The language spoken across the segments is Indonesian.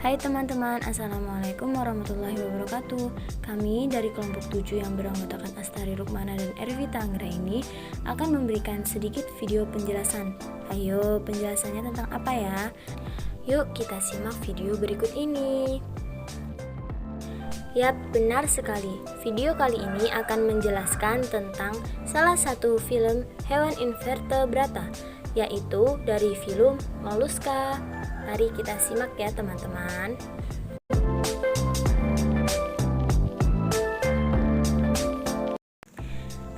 Hai teman-teman, Assalamualaikum warahmatullahi wabarakatuh. Kami dari kelompok 7 yang beranggotakan Astari Rukmana dan Ervita Anggra ini akan memberikan sedikit video penjelasan. Ayo, penjelasannya tentang apa ya? Yuk kita simak video berikut ini. Yap, benar sekali. Video kali ini akan menjelaskan tentang salah satu film hewan invertebrata, yaitu dari film Moluska. Mari kita simak ya teman-teman.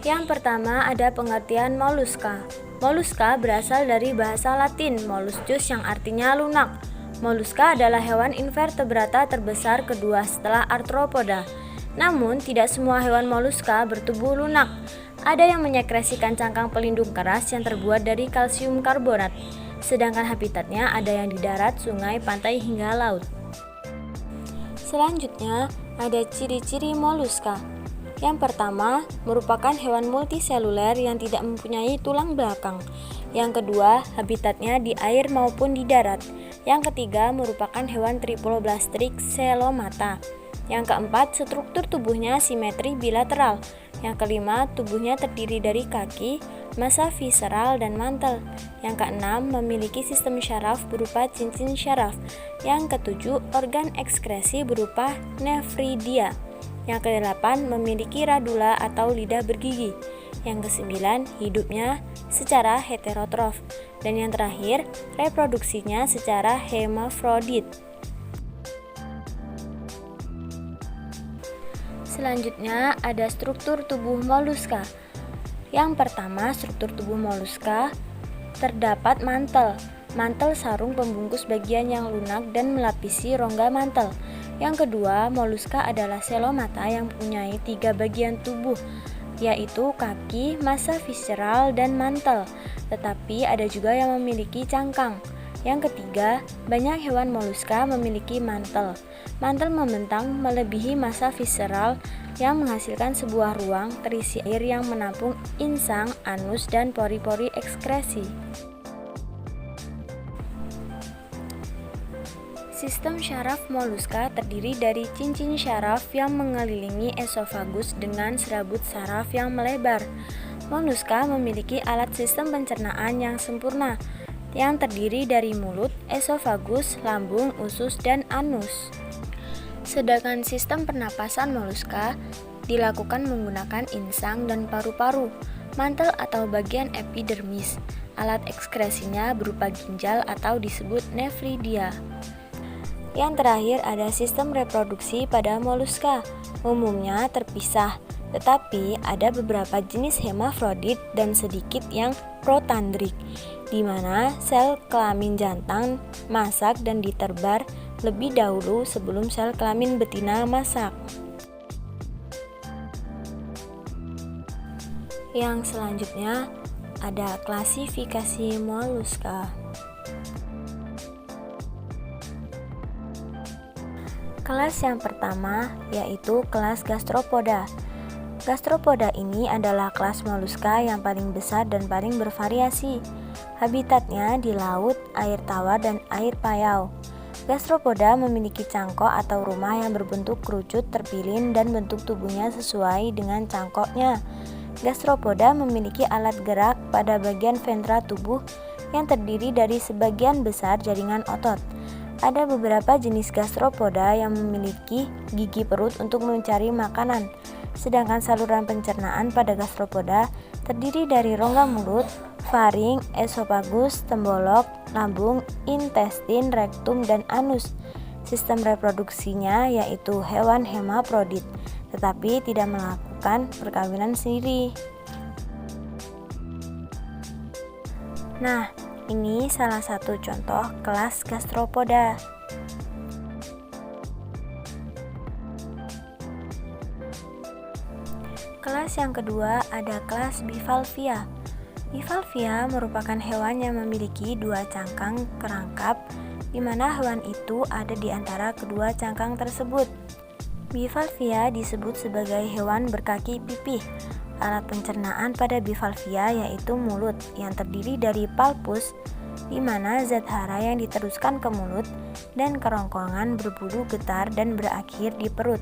Yang pertama ada pengertian moluska. Moluska berasal dari bahasa Latin molluscus yang artinya lunak. Moluska adalah hewan invertebrata terbesar kedua setelah arthropoda. Namun tidak semua hewan moluska bertubuh lunak. Ada yang menyekresikan cangkang pelindung keras yang terbuat dari kalsium karbonat. Sedangkan habitatnya ada yang di darat, sungai, pantai, hingga laut. Selanjutnya, ada ciri-ciri moluska. Yang pertama, merupakan hewan multiseluler yang tidak mempunyai tulang belakang. Yang kedua, habitatnya di air maupun di darat. Yang ketiga, merupakan hewan triploblastik coelomata. Yang keempat, struktur tubuhnya simetri bilateral. Yang kelima, tubuhnya terdiri dari kaki, massa visceral, dan mantel. Yang keenam, memiliki sistem syaraf berupa cincin syaraf. Yang ketujuh, organ ekskresi berupa nefridia. Yang kedelapan, memiliki radula atau lidah bergigi. Yang kesembilan, hidupnya secara heterotrof. Dan yang terakhir, reproduksinya secara hermafrodit. Selanjutnya ada struktur tubuh moluska. Yang pertama, struktur tubuh moluska terdapat mantel. Mantel sarung pembungkus bagian yang lunak dan melapisi rongga mantel. Yang kedua, moluska adalah coelomata yang mempunyai 3 bagian tubuh, yaitu kaki, massa visceral, dan mantel. Tetapi ada juga yang memiliki cangkang. Yang ketiga, banyak hewan moluska memiliki mantel. Mantel membentang melebihi massa visceral yang menghasilkan sebuah ruang terisi air yang menampung insang, anus, dan pori-pori ekskresi. Sistem syaraf moluska terdiri dari cincin syaraf yang mengelilingi esofagus dengan serabut saraf yang melebar. Moluska memiliki alat sistem pencernaan yang sempurna, yang terdiri dari mulut, esofagus, lambung, usus, dan anus. Sedangkan sistem pernapasan moluska dilakukan menggunakan insang dan paru-paru, mantel atau bagian epidermis. Alat ekskresinya berupa ginjal atau disebut nefridia. Yang terakhir ada sistem reproduksi pada moluska, umumnya terpisah, tetapi ada beberapa jenis hermafrodit dan sedikit yang protandrik, di mana sel kelamin jantan masak dan diterbar lebih dahulu sebelum sel kelamin betina masak. Yang selanjutnya ada klasifikasi moluska. Kelas yang pertama yaitu kelas gastropoda. Gastropoda ini adalah kelas moluska yang paling besar dan paling bervariasi. Habitatnya di laut, air tawar, dan air payau. Gastropoda memiliki cangkok atau rumah yang berbentuk kerucut terpilin dan bentuk tubuhnya sesuai dengan cangkoknya. Gastropoda memiliki alat gerak pada bagian ventral tubuh yang terdiri dari sebagian besar jaringan otot. Ada beberapa jenis gastropoda yang memiliki gigi perut untuk mencari makanan, sedangkan saluran pencernaan pada gastropoda terdiri dari rongga mulut, faring, esofagus, tembolok, lambung, intestin, rektum, dan anus. Sistem reproduksinya yaitu hewan hermafrodit, tetapi tidak melakukan perkawinan sendiri. Nah, ini salah satu contoh kelas gastropoda. Kelas yang kedua ada kelas bivalvia. Bivalvia merupakan hewan yang memiliki 2 cangkang kerangkap, di mana hewan itu ada di antara kedua cangkang tersebut. Bivalvia disebut sebagai hewan berkaki pipih. Alat pencernaan pada bivalvia yaitu mulut yang terdiri dari palpus, di mana zat hara yang diteruskan ke mulut dan kerongkongan berbulu getar dan berakhir di perut.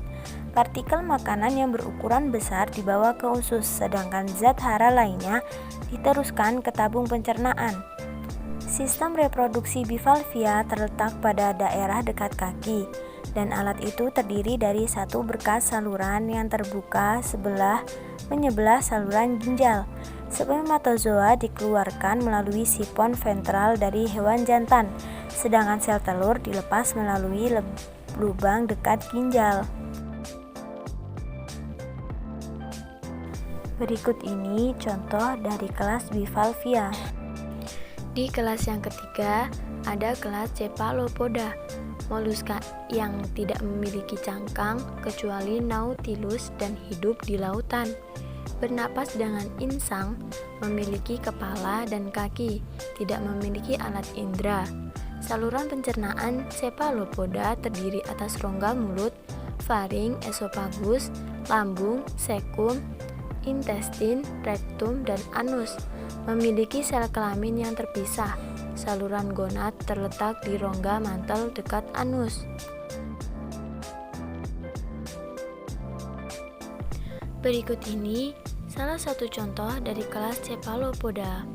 Partikel makanan yang berukuran besar dibawa ke usus, sedangkan zat hara lainnya diteruskan ke tabung pencernaan. Sistem reproduksi bivalvia terletak pada daerah dekat kaki, dan alat itu terdiri dari satu berkas saluran yang terbuka menyebelah saluran ginjal. Spermatozoa dikeluarkan melalui sifon ventral dari hewan jantan, sedangkan sel telur dilepas melalui lubang dekat ginjal. Berikut ini contoh dari kelas bivalvia. Di kelas yang ketiga, ada kelas Cephalopoda, moluska yang tidak memiliki cangkang kecuali Nautilus dan hidup di lautan. Bernapas dengan insang, memiliki kepala dan kaki, tidak memiliki alat indera. Saluran pencernaan Cephalopoda terdiri atas rongga mulut, faring, esofagus, lambung, sekum, intestin, rektum, dan anus. Memiliki sel kelamin yang terpisah. Saluran gonad terletak di rongga mantel dekat anus. Berikut ini salah satu contoh dari kelas Cephalopoda.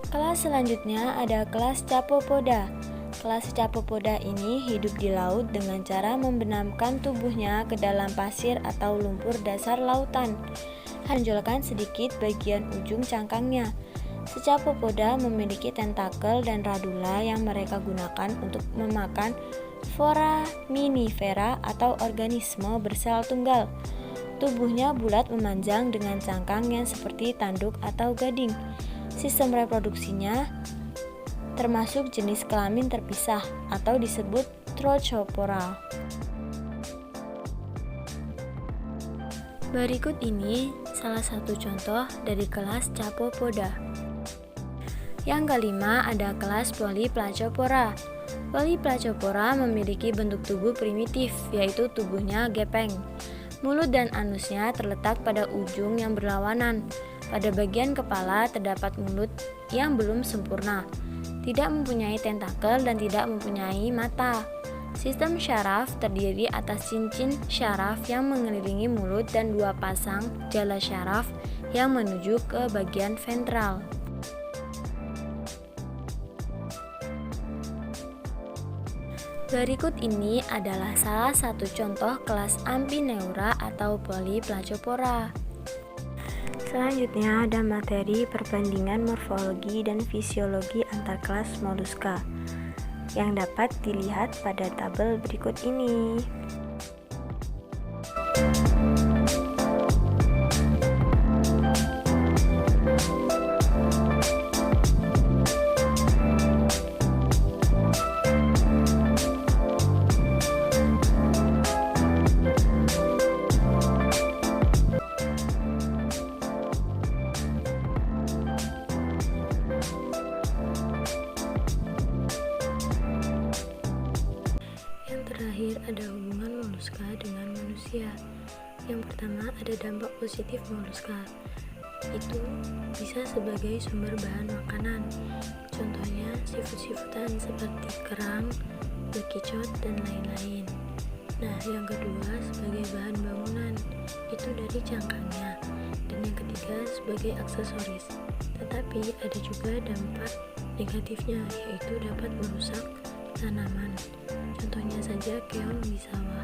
Kelas selanjutnya ada kelas Chapopoda. Kelas Chapopoda ini hidup di laut dengan cara membenamkan tubuhnya ke dalam pasir atau lumpur dasar lautan. Tonjolkan sedikit bagian ujung cangkangnya. Si Chapopoda memiliki tentakel dan radula yang mereka gunakan untuk memakan foraminifera atau organisme bersel tunggal. Tubuhnya bulat memanjang dengan cangkang yang seperti tanduk atau gading. Sistem reproduksinya termasuk jenis kelamin terpisah atau disebut trochophora. Berikut ini salah satu contoh dari kelas Chapopoda. Yang kelima ada kelas Polyplacophora. Polyplacophora memiliki bentuk tubuh primitif, yaitu tubuhnya gepeng. Mulut dan anusnya terletak pada ujung yang berlawanan. Pada bagian kepala terdapat mulut yang belum sempurna, tidak mempunyai tentakel dan tidak mempunyai mata. Sistem syaraf terdiri atas cincin syaraf yang mengelilingi mulut dan dua pasang jala syaraf yang menuju ke bagian ventral. Berikut ini adalah salah satu contoh kelas Amphineura atau Polyplacophora. Selanjutnya ada materi perbandingan morfologi dan fisiologi antar kelas moluska yang dapat dilihat pada tabel berikut ini. Terakhir ada hubungan moluska dengan manusia. Yang pertama ada dampak positif moluska, itu bisa sebagai sumber bahan makanan. Contohnya sifut-sifutan seperti kerang, bekicot, dan lain-lain. Nah, yang kedua sebagai bahan bangunan, itu dari cangkangnya. Dan yang ketiga sebagai aksesoris. Tetapi ada juga dampak negatifnya, yaitu dapat merusak tanaman. Contohnya saja keong di sawah.